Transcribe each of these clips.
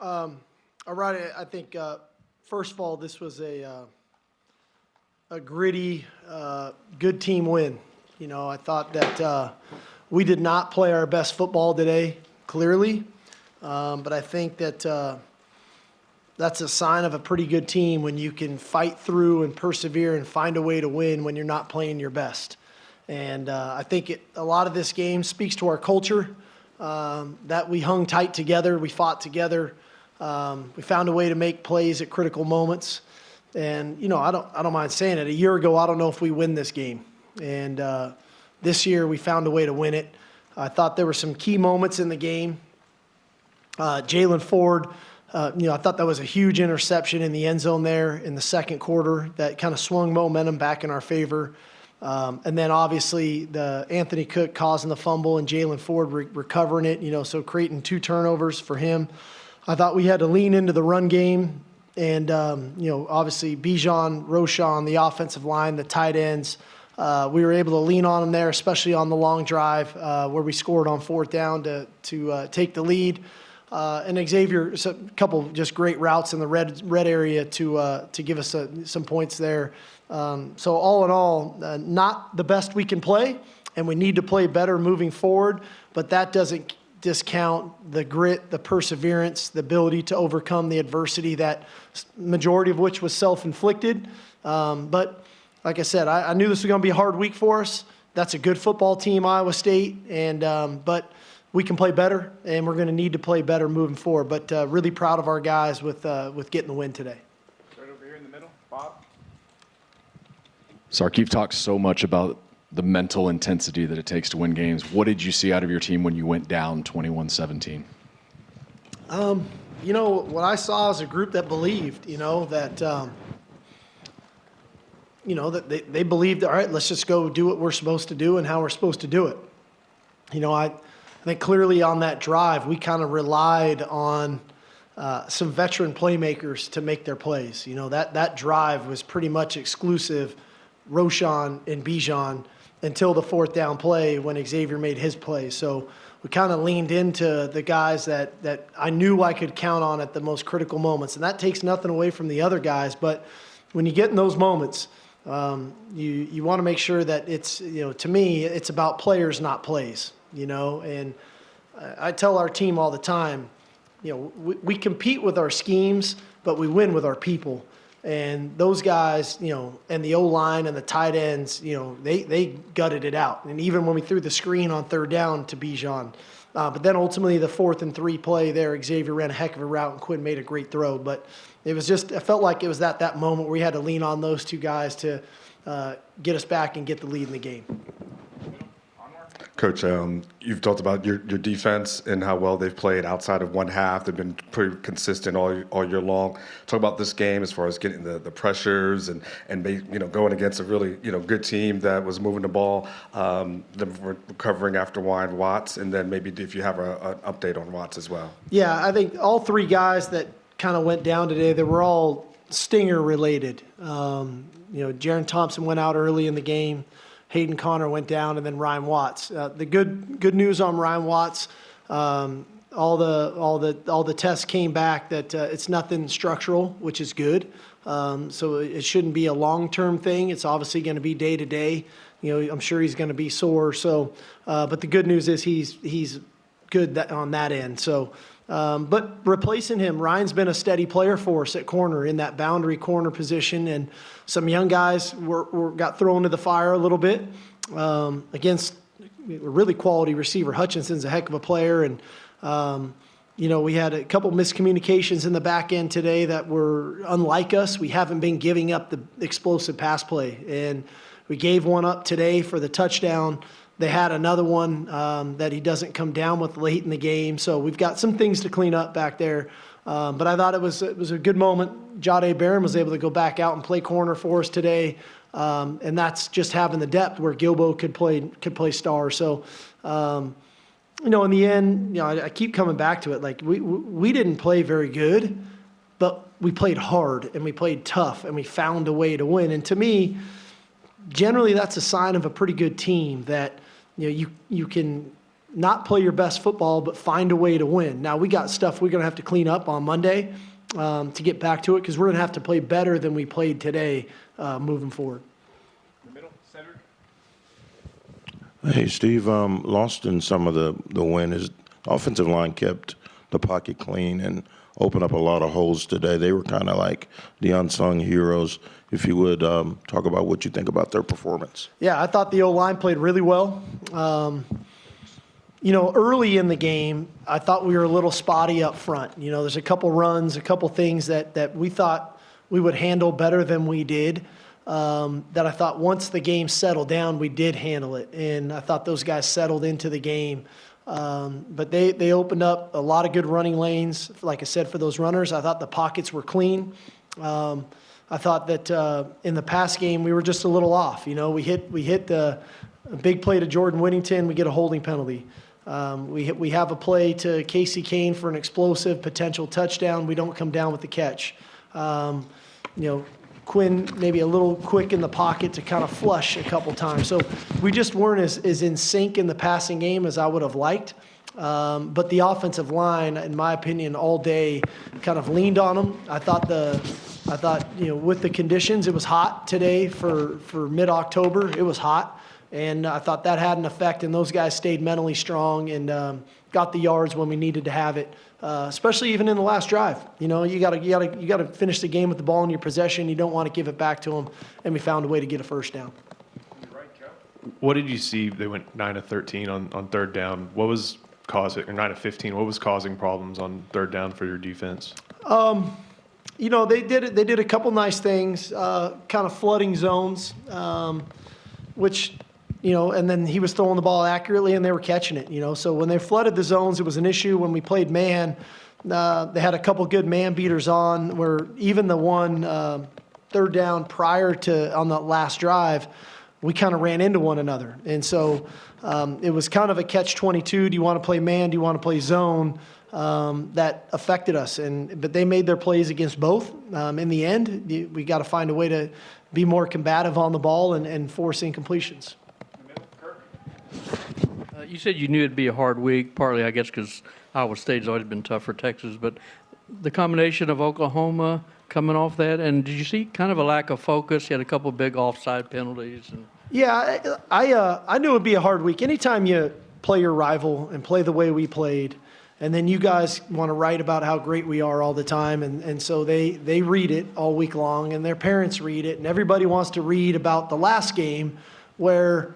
All right, I think, first of all, this was a gritty, good team win. You know, I thought that we did not play our best football today, clearly, but I think that that's a sign of a pretty good team when you can fight through and persevere and find a way to win when you're not playing your best. And I think a lot of this game speaks to our culture, that we hung tight together, we fought together. We found a way to make plays at critical moments. And, you know, I don't mind saying it. A year ago, I don't know if we win this game. And this year, we found a way to win it. I thought there were some key moments in the game. Jalen Ford, I thought that was a huge interception in the end zone there in the second quarter that kind of swung momentum back in our favor. And then obviously the Anthony Cook causing the fumble and Jalen Ford recovering it, so creating 2 turnovers for him. I thought we had to lean into the run game and, obviously Bijan, Roshan, the offensive line, the tight ends. We were able to lean on them there, especially on the long drive where we scored on 4th down to take the lead. And Xavier, a couple just great routes in the red area to give us some points there. So all in all, not the best we can play, and we need to play better moving forward, but that doesn't discount the grit, the perseverance, the ability to overcome the adversity, that majority of which was self-inflicted. But like I said, I knew this was going to be a hard week for us. That's a good football team, Iowa State, and but we can play better, and we're going to need to play better moving forward. But really proud of our guys with getting the win today. Right over here in the middle, Bob. Sark, you've talked so much about the mental intensity that it takes to win games. What did you see out of your team when you went down 21-17? What I saw is a group that believed, that they believed, all right, let's just go do what we're supposed to do and how we're supposed to do it. I think clearly on that drive, we kind of relied on some veteran playmakers to make their plays. That drive was pretty much exclusive Roshan and Bijan until the 4th down play when Xavier made his play. So we kind of leaned into the guys that I knew I could count on at the most critical moments. And that takes nothing away from the other guys. But when you get in those moments, you want to make sure that it's, to me, it's about players, not plays, And I tell our team all the time, we compete with our schemes, but we win with our people. And those guys, and the O-line and the tight ends, they gutted it out. And even when we threw the screen on 3rd down to Bijan. But then ultimately the 4th and 3 play there, Xavier ran a heck of a route and Quinn made a great throw. But it felt like it was that moment where we had to lean on those 2 guys to get us back and get the lead in the game. Coach, you've talked about your defense and how well they've played outside of one half. They've been pretty consistent all year long. Talk about this game as far as getting the pressures and going against a really good team that was moving the ball, them recovering after Wyatt Watts, and then maybe if you have an update on Watts as well. Yeah, I think all 3 guys that kind of went down today, they were all stinger related. Jaron Thompson went out early in the game. Hayden Connor went down, and then Ryan Watts. The good news on Ryan Watts, all the tests came back that it's nothing structural, which is good. So it shouldn't be a long-term thing. It's obviously going to be day to day. I'm sure he's going to be sore. So, but the good news is he's good on that end. So, but replacing him, Ryan's been a steady player for us at corner in that boundary corner position, and some young guys got thrown to the fire a little bit against a really quality receiver. Hutchinson's a heck of a player, and we had a couple miscommunications in the back end today that were unlike us. We haven't been giving up the explosive pass play, and we gave one up today for the touchdown. They had another one that he doesn't come down with late in the game. So we've got some things to clean up back there. But I thought it was a good moment. Jahdae Barron was able to go back out and play corner for us today. And that's just having the depth where Gilbo could play star. So, in the end, I keep coming back to it. Like we didn't play very good, but we played hard and we played tough and we found a way to win. And to me, generally that's a sign of a pretty good team that you can not play your best football, but find a way to win. Now, we got stuff we're going to have to clean up on Monday to get back to it, because we're going to have to play better than we played today moving forward. In the middle, Cedric. Hey, Steve, lost in some of the win is offensive line kept the pocket clean and opened up a lot of holes today. They were kind of like the unsung heroes. If you would talk about what you think about their performance. Yeah, I thought the O-line played really well. Early in the game, I thought we were a little spotty up front. There's a couple runs, a couple things that we thought we would handle better than we did. That I thought once the game settled down, we did handle it. And I thought those guys settled into the game. But they opened up a lot of good running lanes, like I said, for those runners. I thought the pockets were clean. I thought that in the pass game, we were just a little off. We hit the big play to Jordan Whittington, we get a holding penalty. We have a play to Casey Kane for an explosive potential touchdown. We don't come down with the catch. Quinn maybe a little quick in the pocket to kind of flush a couple times. So we just weren't as in sync in the passing game as I would have liked. But the offensive line, in my opinion, all day kind of leaned on them. I thought with the conditions, it was hot today for mid-October. It was hot. And I thought that had an effect, and those guys stayed mentally strong and got the yards when we needed to have it, especially even in the last drive. You got to finish the game with the ball in your possession. You don't want to give it back to them, and we found a way to get a first down. What did you see? They went 9 of 13 on third down. What was causing, or 9 of 15? What was causing problems on third down for your defense? They did a couple nice things, kind of flooding zones, which. And then he was throwing the ball accurately, and they were catching it, So when they flooded the zones, it was an issue. When we played man, they had a couple good man beaters on, where even the one third down prior to on the last drive, we kind of ran into one another. And so it was kind of a catch-22. Do you want to play man? Do you want to play zone? That affected us. But they made their plays against both. In the end, we got to find a way to be more combative on the ball and force incompletions. You said you knew it'd be a hard week, partly, I guess, because Iowa State's always been tough for Texas. But the combination of Oklahoma coming off that, and did you see kind of a lack of focus? You had a couple big offside penalties. Yeah, I knew it'd be a hard week. Anytime you play your rival and play the way we played, and then you guys want to write about how great we are all the time, and so they read it all week long, and their parents read it, and everybody wants to read about the last game where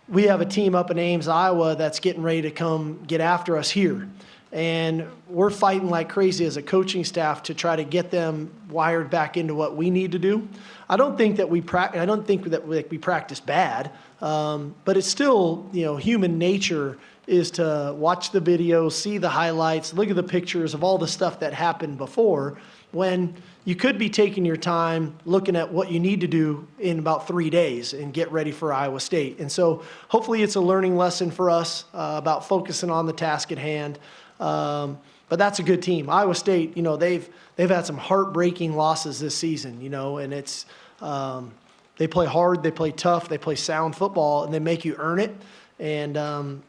we have a team up in Ames, Iowa that's getting ready to come get after us here. And we're fighting like crazy as a coaching staff to try to get them wired back into what we need to do. I don't think that we practice bad, but it's still, human nature is to watch the videos, see the highlights, look at the pictures of all the stuff that happened before, when you could be taking your time looking at what you need to do in about 3 days and get ready for Iowa State. And so hopefully it's a learning lesson for us about focusing on the task at hand. But that's a good team. Iowa State, they've had some heartbreaking losses this season, and it's they play hard, they play tough, they play sound football, and they make you earn it. And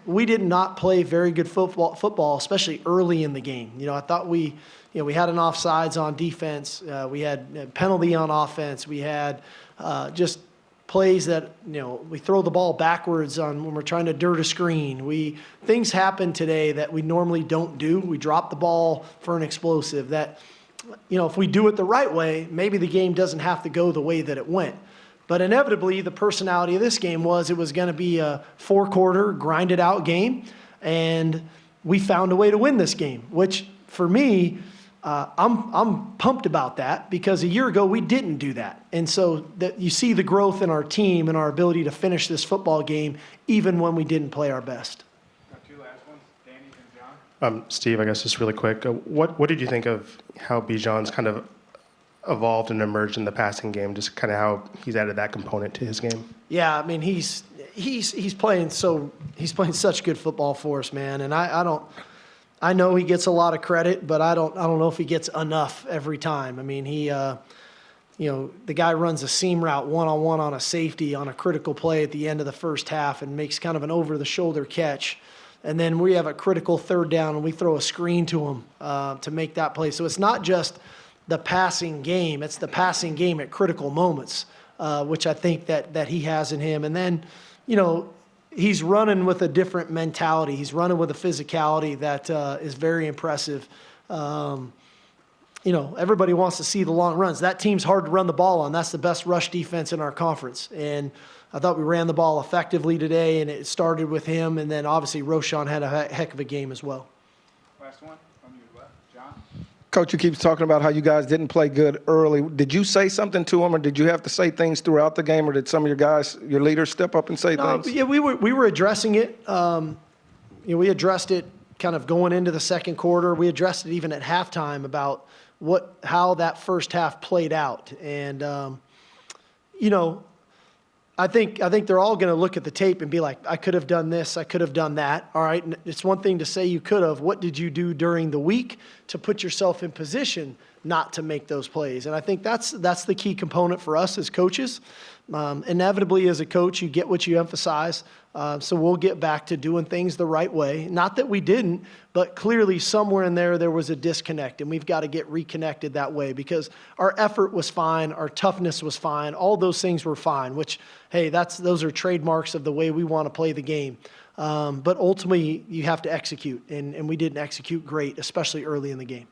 we did not play very good football, especially early in the game. I thought we had an offsides on defense. We had a penalty on offense. We had just plays that, we throw the ball backwards on when we're trying to dirt a screen. Things happen today that we normally don't do. We drop the ball for an explosive that, if we do it the right way, maybe the game doesn't have to go the way that it went. But inevitably, the personality of this game was it was going to be a 4-quarter, grinded-out game, and we found a way to win this game, which, for me, I'm pumped about that because a year ago we didn't do that. And so that you see the growth in our team and our ability to finish this football game even when we didn't play our best. Got two last ones, Danny and John. Steve, I guess just really quick, what did you think of how Bijan's kind of evolved and emerged in the passing game, just kind of how he's added that component to his game? Yeah, I mean he's playing such good football for us, man, and I know he gets a lot of credit, but I don't know if he gets enough every time. I mean, the guy runs a seam route one-on-one on a safety on a critical play at the end of the first half and makes kind of an over-the-shoulder catch. And then we have a critical third down and we throw a screen to him to make that play. So it's not just the passing game, it's the passing game at critical moments, which I think that he has in him. And then, he's running with a different mentality. He's running with a physicality that is very impressive. Everybody wants to see the long runs. That team's hard to run the ball on. That's the best rush defense in our conference. And I thought we ran the ball effectively today, and it started with him. And then obviously Roshan had a heck of a game as well. Last one on your left, John. Coach, you keep talking about how you guys didn't play good early. Did you say something to him, or did you have to say things throughout the game, or did some of your guys, your leaders, step up and say things? Yeah, we were addressing it. We addressed it kind of going into the second quarter. We addressed it even at halftime about how that first half played out. And, I think they're all going to look at the tape and be like, I could have done this, I could have done that. All right, and it's one thing to say you could have. What did you do during the week to put yourself in position not to make those plays? And I think that's the key component for us as coaches. Inevitably, as a coach, you get what you emphasize. So we'll get back to doing things the right way. Not that we didn't, but clearly somewhere in there was a disconnect, and we've got to get reconnected that way because our effort was fine, our toughness was fine, all those things were fine, which, hey, those are trademarks of the way we want to play the game. But ultimately, you have to execute, and we didn't execute great, especially early in the game.